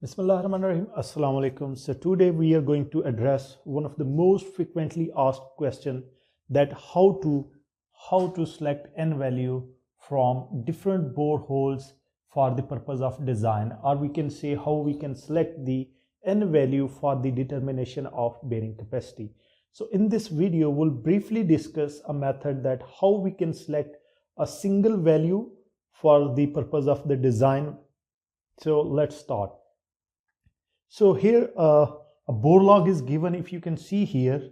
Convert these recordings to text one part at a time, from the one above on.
Bismillahirrahmanirrahim. Assalamu alaikum. So today we are going to address one of the most frequently asked question, that how to select n value from different boreholes for the purpose of design, or we can say how we can select the n value for the determination of bearing capacity. So in this video we'll briefly discuss a method that how we can select a single value for the purpose of the design. So let's start. So here a bore log is given. If you can see here,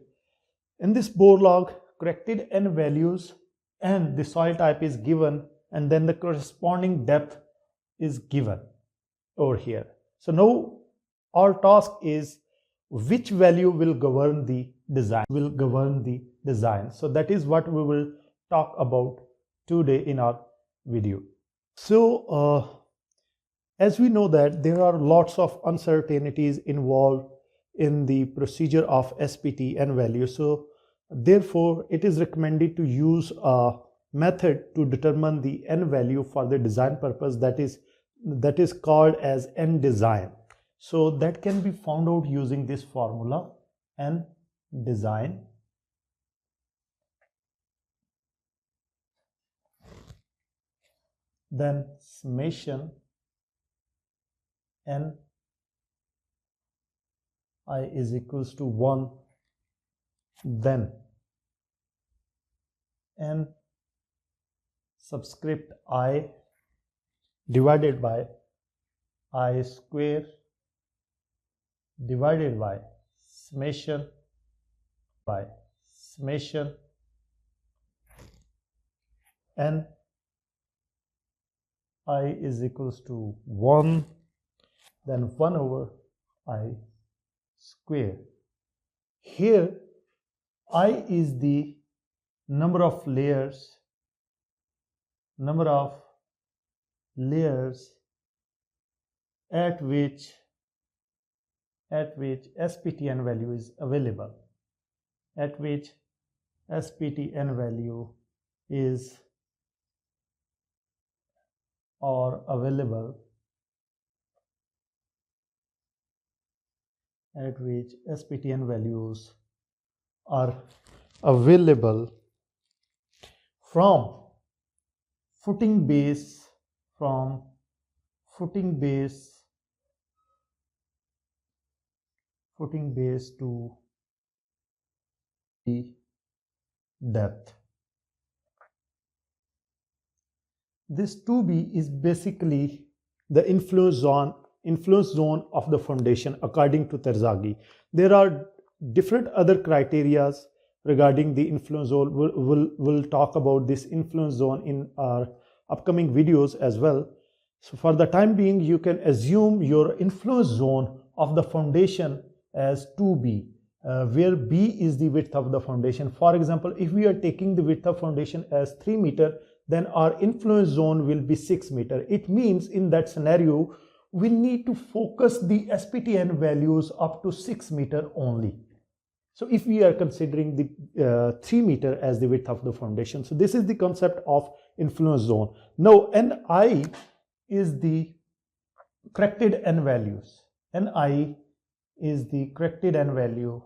in this bore log, corrected n values and the soil type is given, and then the corresponding depth is given over here. So now our task is which value will govern the design. So that is what we will talk about today in our video. So as we know that there are lots of uncertainties involved in the procedure of SPT n value. So therefore it is recommended to use a method to determine the n value for the design purpose, that is called as n design. So that can be found out using this formula, n design. Then summation n I is equals to 1, then n subscript I divided by I square divided by summation n I is equals to 1, then 1 over I square. Here I is the number of layers at which SPTN value is available, at which SPTN value is or available, at which SPTN values are available from footing base to the depth. This 2B is basically the influence zone of the foundation according to Terzaghi. There are different other criteria regarding the influence zone. We'll talk about this influence zone in our upcoming videos as well. So for the time being, you can assume your influence zone of the foundation as 2B, where B is the width of the foundation. For example, if we are taking the width of foundation as 3 meter, then our influence zone will be 6 meter. It means in that scenario, we need to focus the SPTN values up to 6 meter only. So if we are considering the 3 meter as the width of the foundation, so this is the concept of influence zone. Now Ni is the corrected n values. Ni is the corrected n value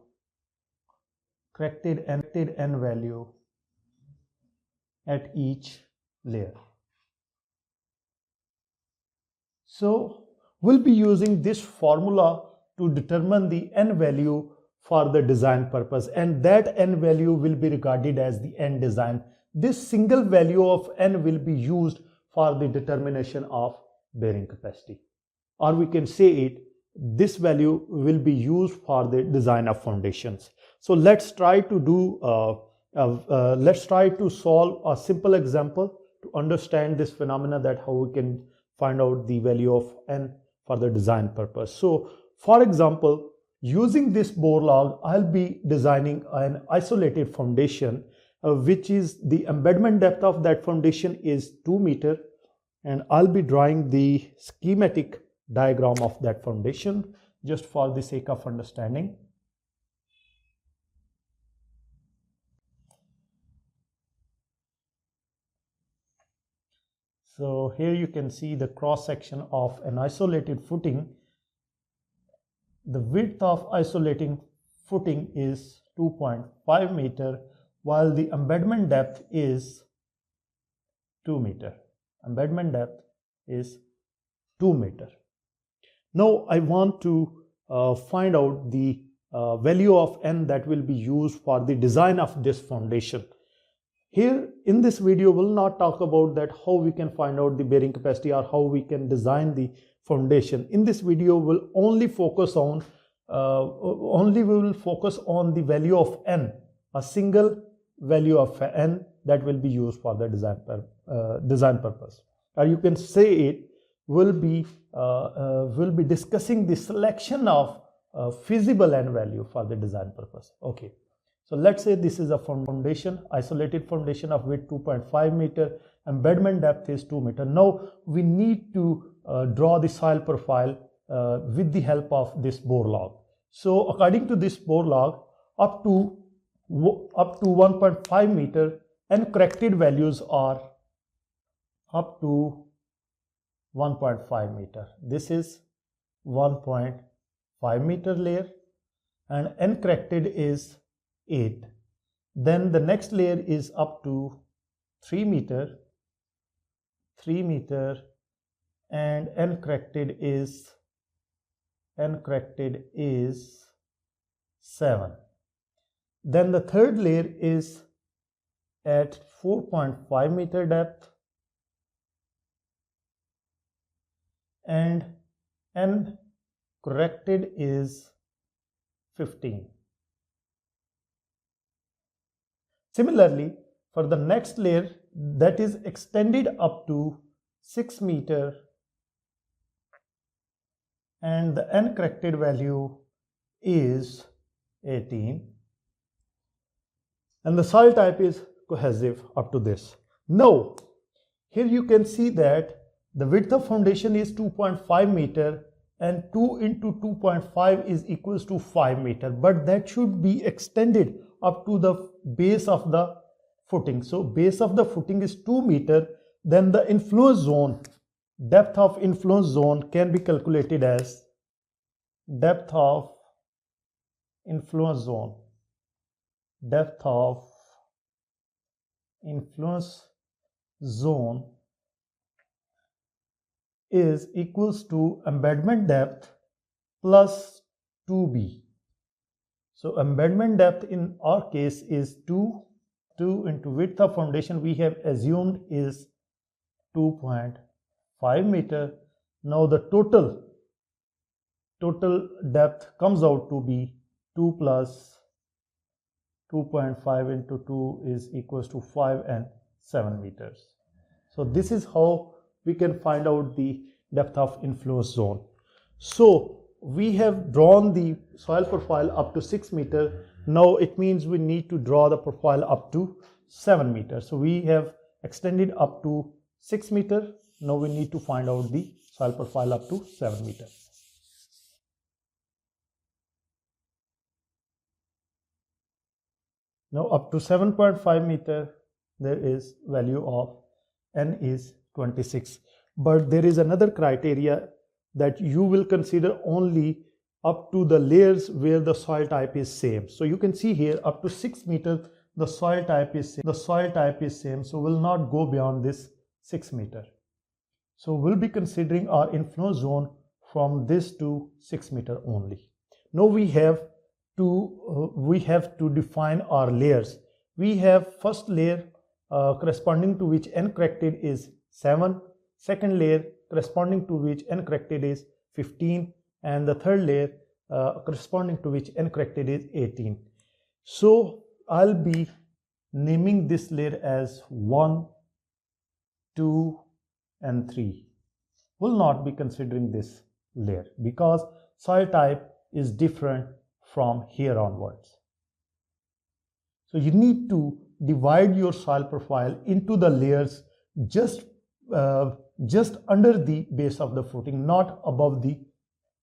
at each layer. So we'll be using this formula to determine the n value for the design purpose, and that n value will be regarded as the n design. This single value of n will be used for the determination of bearing capacity, or we can say it, this value will be used for the design of foundations. So let's try to solve a simple example to understand this phenomena, that how we can find out the value of n for the design purpose. So for example, using this bore log, I'll be designing an isolated foundation, which is the embedment depth of that foundation is 2 meter, and I'll be drawing the schematic diagram of that foundation just for the sake of understanding. So here you can see the cross section of an isolated footing the width of isolating footing is 2.5 meter, while the embedment depth is 2 meter. Embedment depth is 2 meter. Now I want to find out the value of n that will be used for the design of this foundation. Here in this video we'll not talk about that how we can find out the bearing capacity or how we can design the foundation. In this video we'll only focus on the value of n, a single value of n that will be used for the design purpose. Or you can say it will be discussing the selection of feasible n value for the design purpose. Okay, so let's say this is a foundation, isolated foundation of width 2.5 meter, embedment depth is 2 meter. Now we need to draw the soil profile with the help of this bore log. So according to this bore log, up to 1.5 meter and corrected values are up to 1.5 meter. This is 1.5 meter layer and uncorrected is 8. Then the next layer is up to 3 meter and uncorrected is 7. Then the third layer is at 4.5 meter depth and uncorrected is 15. Similarly, for the next layer that is extended up to 6 meter and the uncorrected value is 18 and the soil type is cohesive up to this. Now here you can see that the width of foundation is 2.5 meter and 2 into 2.5 is equals to 5 meter, but that should be extended up to the base of the footing. So base of the footing is 2 meter, then the influence zone, depth of influence zone can be calculated as depth of influence zone. Depth of influence zone is equals to embedment depth plus 2b. So embedment depth in our case is 2 into width of foundation we have assumed is 2.5 meter. Now the total depth comes out to be 2 plus 2.5 into 2 is equals to 5 and 7 meters. So this is how we can find out the depth of influence zone. So we have drawn the soil profile up to 6 meter. Now it means we need to draw the profile up to 7 meters. So we have extended up to 6 meter. Now we need to find out the soil profile up to 7 meter. Now up to 7.5 meter there is value of n is 26. But there is another criteria that you will consider only up to the layers where the soil type is same. So you can see here up to 6 meters the soil type is same. So we'll not go beyond this 6 meter. So we'll be considering our influence zone from this to 6 meter only. Now we have to define our layers. We have first layer corresponding to which uncorrected is 7, second layer corresponding to which uncorrected is 15, and the third layer corresponding to which uncorrected is 18. So I'll be naming this layer as 1, 2 and 3. Will not be considering this layer because soil type is different from here onwards. So you need to divide your soil profile into the layers just under the base of the footing, not above the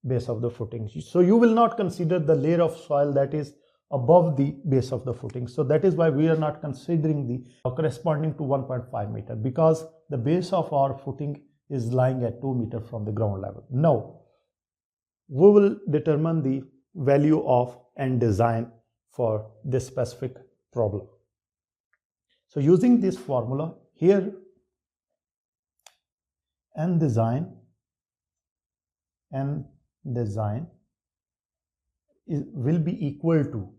base of the footing. So you will not consider the layer of soil that is above the base of the footing. So that is why we are not considering the corresponding to 1.5 meter because the base of our footing is lying at 2 meter from the ground level. Now we will determine the value of n design for this specific problem. So using this formula here, n design will be equal to,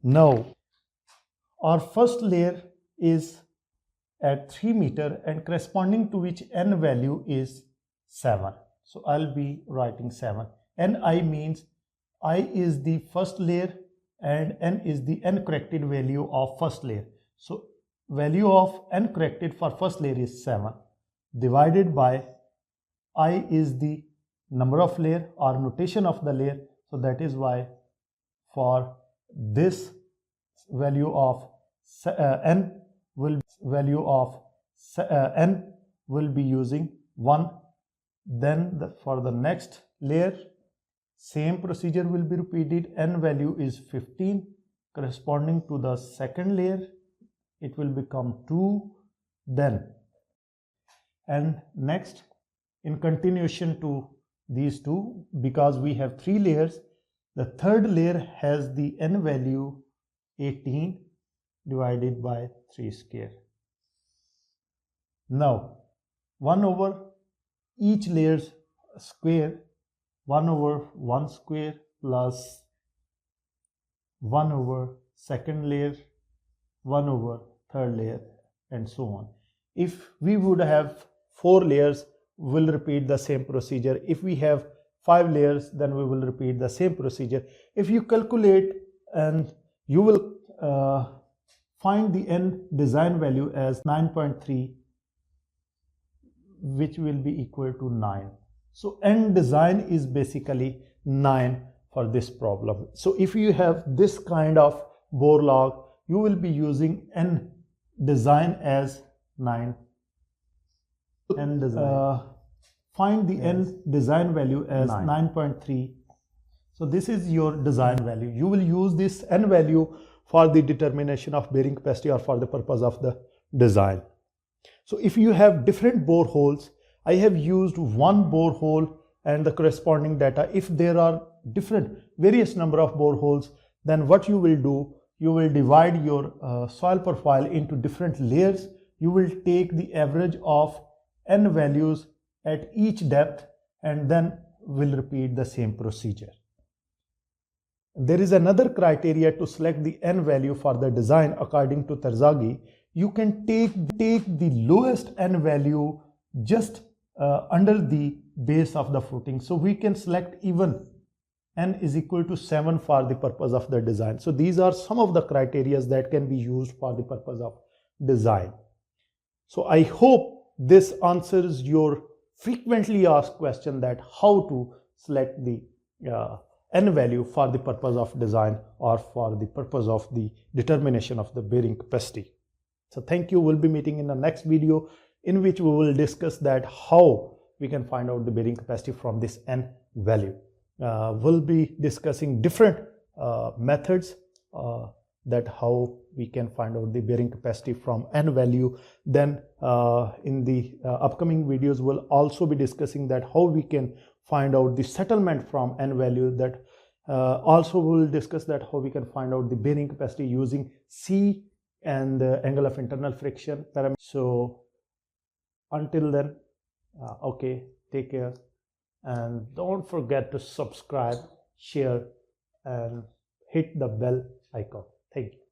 now our first layer is at 3 meter and corresponding to which n value is 7. So I'll be writing 7. Ni means I is the first layer and n is the n corrected value of first layer. So value of n corrected for first layer is 7 divided by I is the number of layer or notation of the layer. So that is why for this value of n will be using 1. Then for the next layer, same procedure will be repeated. N value is 15, corresponding to the second layer it will become 2. Then and next, in continuation to these two, because we have 3 layers, the third layer has the n value 18 divided by 3 square. Now 1 over each layer's square, 1 over 1 square plus 1 over second layer, 1 over third layer, and so on. If we would have 4 layers, we'll repeat the same procedure. If we have 5 layers, then we will repeat the same procedure. If you calculate, and you will find the n design value as 9.3, which will be equal to 9. So n design is basically 9 for this problem. So if you have this kind of bore log, you will be using n design as 9. N design. Find the n design value as 9.3. So this is your design value. You will use this n value for the determination of bearing capacity or for the purpose of the design. So if you have different bore holes, I have used one bore hole and the corresponding data. If there are various number of bore holes, then what you will do, you will divide your soil profile into different layers. You will take the average of n values at each depth and then will repeat the same procedure. There is another criteria to select the n value for the design according to Terzaghi. You can take the lowest n value just under the base of the footing. So we can select even n is equal to 7 for the purpose of the design. So these are some of the criteria that can be used for the purpose of design. So I hope this answers your frequently asked question that how to select the n value for the purpose of design or for the purpose of the determination of the bearing capacity. So thank you. We'll be meeting in the next video in which we will discuss that how we can find out the bearing capacity from this n value. We'll be discussing different methods that how we can find out the bearing capacity from n value. Then in the upcoming videos, we'll also be discussing that how we can find out the settlement from n value. That also we'll discuss that how we can find out the bearing capacity using C and the angle of internal friction parameter. So until then, okay, take care and don't forget to subscribe, share and hit the bell icon. Thank you.